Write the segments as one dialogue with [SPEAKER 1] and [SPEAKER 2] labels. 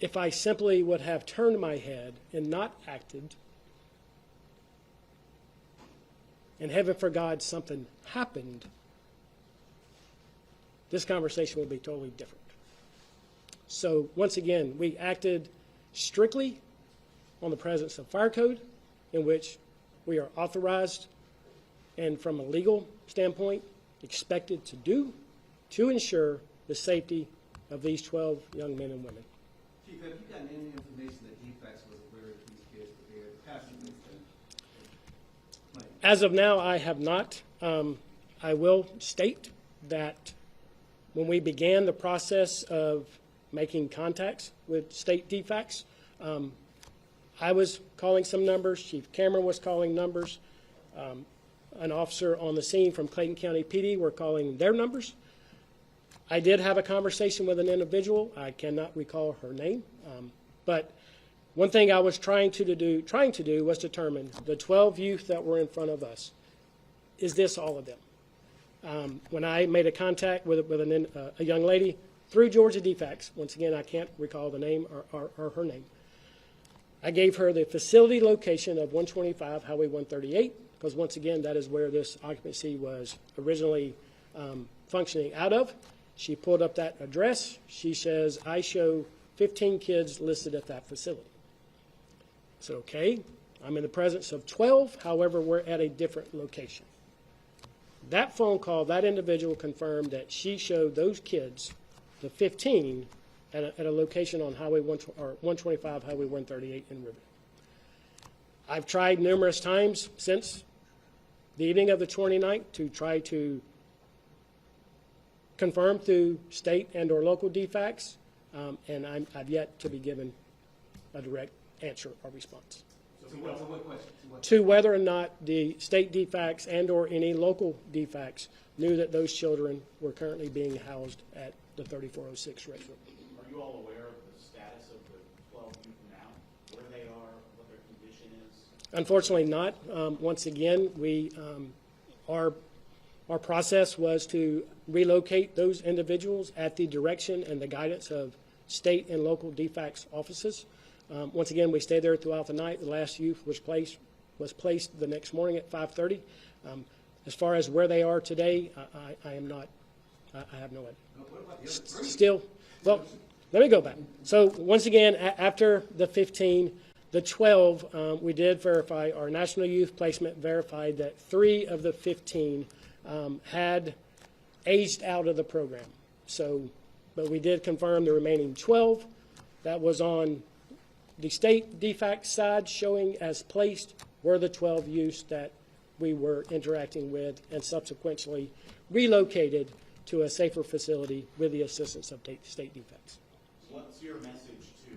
[SPEAKER 1] if I simply would have turned my head and not acted, and heaven forbid something happened, this conversation would be totally different. So once again, we acted strictly on the presence of fire code, in which we are authorized and from a legal standpoint expected to do to ensure the safety of these 12 young men and women.
[SPEAKER 2] Chief, have you gotten any information that DFACS was aware of these kids that they are passing this?
[SPEAKER 1] As of now, I have not. I will state that when we began the process of making contacts with state DFACS, I was calling some numbers. Chief Cameron was calling numbers. An officer on the scene from Clayton County PD were calling their numbers. I did have a conversation with an individual. I cannot recall her name. But one thing I was trying to do was determine the 12 youth that were in front of us. Is this all of them? When I made a contact with a young lady through Georgia DFACS, once again, I can't recall the name or her name. I gave her the facility location of 125 Highway 138, because once again, that is where this occupancy was originally functioning out of. She pulled up that address. She says, I show 15 kids listed at that facility. I said, okay, I'm in the presence of 12, however, we're at a different location. That phone call, that individual confirmed that she showed those kids, the 15, at a location on Highway 125, Highway 138 in Riverton. I've tried numerous times since the evening of the 29th to try to confirm through state and or local DFACS, and I've yet to be given a direct answer or response.
[SPEAKER 2] So what question?
[SPEAKER 1] To whether or not the state DFACS and or any local DFACS knew that those children were currently being housed at the 3406 restaurant.
[SPEAKER 3] Are you all aware of the status of the 12 youth now, where they are, what their condition is?
[SPEAKER 1] Unfortunately not. Once again, our process was to relocate those individuals at the direction and the guidance of state and local DFACS offices. Once again, we stayed there throughout the night. The last youth was placed the next morning at 5:30. As far as where they are today, I am not. I have no idea.
[SPEAKER 2] What about the other three?
[SPEAKER 1] Still, well, let me go back. So once again, after the 15, the 12, we did verify, our National Youth Placement verified that 3 of the 15 had aged out of the program. So, but we did confirm the remaining 12. That was on the state DFACS side, showing as placed were the 12 youths that we were interacting with and subsequently relocated to a safer facility with the assistance of state DFACS.
[SPEAKER 3] What's your message to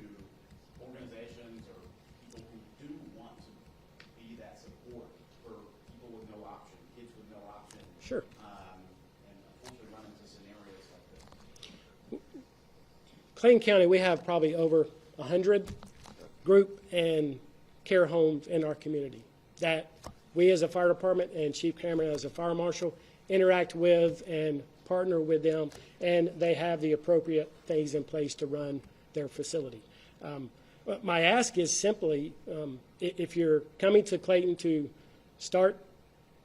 [SPEAKER 3] organizations or people who do want to be that support for people with no option, kids with no option?
[SPEAKER 1] Sure.
[SPEAKER 3] And unfortunately run into scenarios like this?
[SPEAKER 1] Clayton County, we have probably over 100 group and care homes in our community that we as a fire department and Chief Cameron as a fire marshal interact with and partner with them, and they have the appropriate things in place to run their facility. My ask is simply, if you're coming to Clayton to start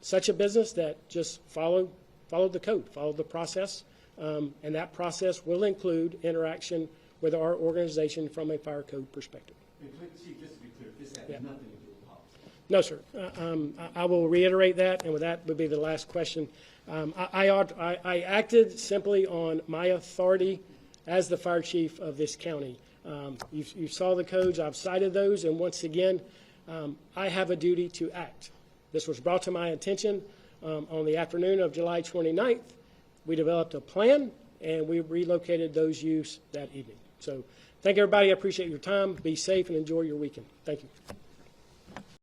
[SPEAKER 1] such a business, that just follow the code, follow the process, and that process will include interaction with our organization from a fire code perspective.
[SPEAKER 2] Chief, just to be clear, this has nothing to do with policy.
[SPEAKER 1] No, sir. I will reiterate that, and with that would be the last question. I acted simply on my authority as the fire chief of this county. You saw the codes. I've cited those, and once again, I have a duty to act. This was brought to my attention on the afternoon of July 29th. We developed a plan, and we relocated those youths that evening. So thank everybody. I appreciate your time. Be safe and enjoy your weekend. Thank you.